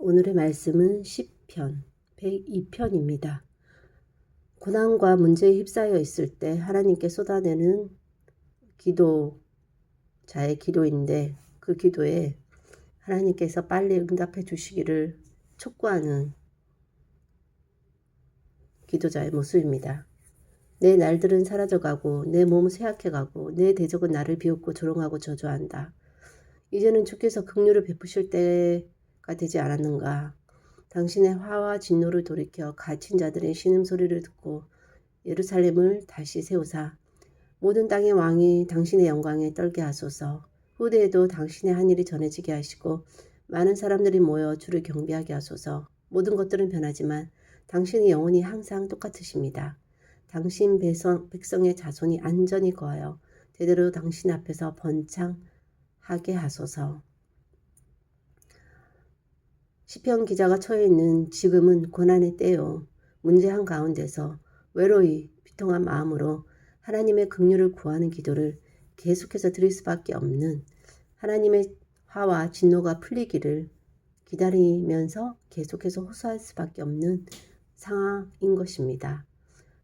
오늘의 말씀은 시편 102편입니다. 고난과 문제에 휩싸여 있을 때 하나님께 쏟아내는 기도자의 기도인데, 그 기도에 하나님께서 빨리 응답해 주시기를 촉구하는 기도자의 모습입니다. 내 날들은 사라져가고 내 몸은 쇠약해가고 내 대적은 나를 비웃고 조롱하고 저주한다. 이제는 주께서 긍휼을 베푸실 때가 되지 않았는가. 당신의 화와 진노를 돌이켜 갇힌 자들의 신음소리를 듣고 예루살렘을 다시 세우사 모든 땅의 왕이 당신의 영광에 떨게 하소서. 후대에도 당신의 한일이 전해지게 하시고 많은 사람들이 모여 주를 경배하게 하소서. 모든 것들은 변하지만 당신의 영혼이 항상 똑같으십니다. 당신 백성의 자손이 안전히 거하여 대대로 당신 앞에서 번창하게 하소서. 시편 기자가 처해 있는 지금은 고난의 때요. 문제 한가운데서 외로이 비통한 마음으로 하나님의 긍휼을 구하는 기도를 계속해서 드릴 수밖에 없는, 하나님의 화와 진노가 풀리기를 기다리면서 계속해서 호소할 수밖에 없는 상황인 것입니다.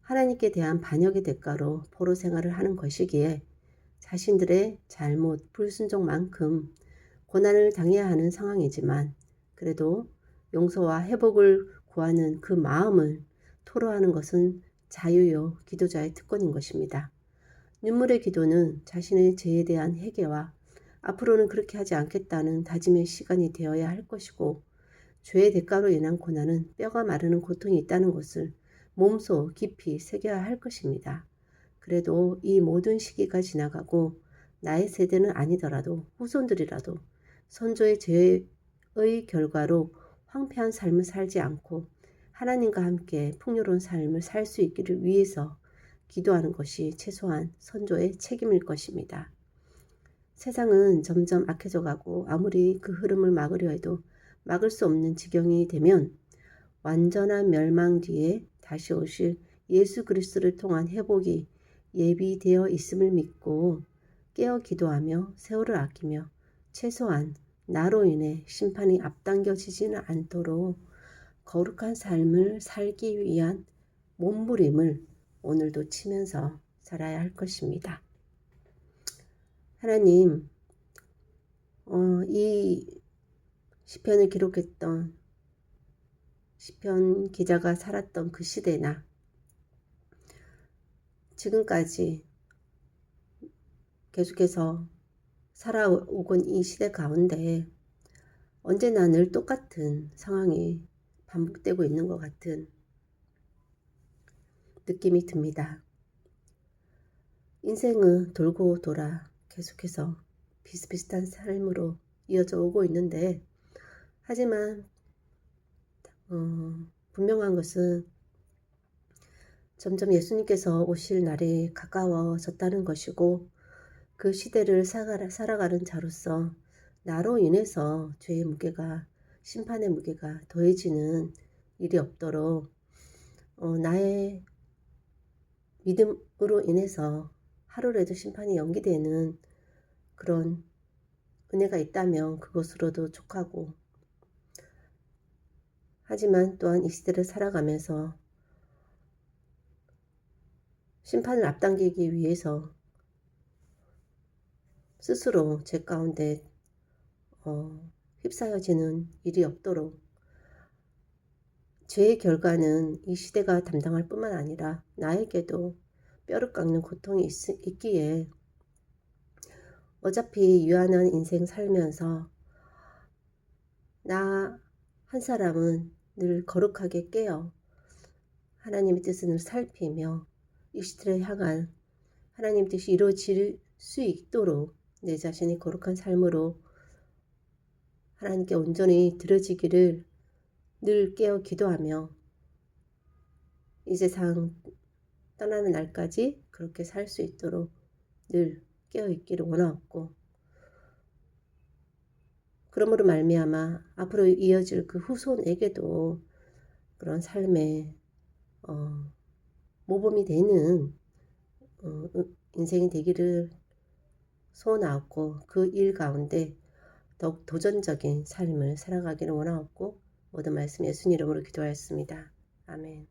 하나님께 대한 반역의 대가로 포로 생활을 하는 것이기에 자신들의 잘못, 불순종만큼 고난을 당해야 하는 상황이지만, 그래도 용서와 회복을 구하는 그 마음을 토로하는 것은 자유요 기도자의 특권인 것입니다. 눈물의 기도는 자신의 죄에 대한 회개와 앞으로는 그렇게 하지 않겠다는 다짐의 시간이 되어야 할 것이고, 죄의 대가로 인한 고난은 뼈가 마르는 고통이 있다는 것을 몸소 깊이 새겨야 할 것입니다. 그래도 이 모든 시기가 지나가고 나의 세대는 아니더라도 후손들이라도 선조의 죄의 결과로 황폐한 삶을 살지 않고 하나님과 함께 풍요로운 삶을 살 수 있기를 위해서 기도하는 것이 최소한 선조의 책임일 것입니다. 세상은 점점 악해져 가고 아무리 그 흐름을 막으려 해도 막을 수 없는 지경이 되면 완전한 멸망 뒤에 다시 오실 예수 그리스도를 통한 회복이 예비되어 있음을 믿고 깨어 기도하며 세월을 아끼며 최소한 나로 인해 심판이 앞당겨지지는 않도록 거룩한 삶을 살기 위한 몸부림을 오늘도 치면서 살아야 할 것입니다. 하나님, 이 시편을 기록했던 시편 기자가 살았던 그 시대나 지금까지 계속해서 살아오곤 이 시대 가운데 언제나 늘 똑같은 상황이 반복되고 있는 것 같은 느낌이 듭니다. 인생은 돌고 돌아 계속해서 비슷비슷한 삶으로 이어져 오고 있는데, 하지만 분명한 것은 점점 예수님께서 오실 날이 가까워졌다는 것이고, 그 시대를 살아가는 자로서 나로 인해서 죄의 무게가, 심판의 무게가 더해지는 일이 없도록 나의 믿음으로 인해서 하루라도 심판이 연기되는 그런 은혜가 있다면 그것으로도 족하고, 하지만 또한 이 시대를 살아가면서 심판을 앞당기기 위해서 스스로 죄 가운데 휩싸여지는 일이 없도록, 죄의 결과는 이 시대가 담당할 뿐만 아니라 나에게도 뼈를 깎는 고통이 있기에 어차피 유한한 인생 살면서 나 한 사람은 늘 거룩하게 깨어 하나님의 뜻을 늘 살피며 이 시대를 향한 하나님 뜻이 이루어질 수 있도록 내 자신이 거룩한 삶으로 하나님께 온전히 드려지기를 늘 깨어 기도하며 이 세상 떠나는 날까지 그렇게 살 수 있도록 늘 깨어 있기를 원하옵고, 그러므로 말미암아 앞으로 이어질 그 후손에게도 그런 삶의 모범이 되는 인생이 되기를 소원하옵고, 그 일 가운데 더욱 도전적인 삶을 살아가기를 원하옵고, 모든 말씀 예수님 이름으로 기도하였습니다. 아멘.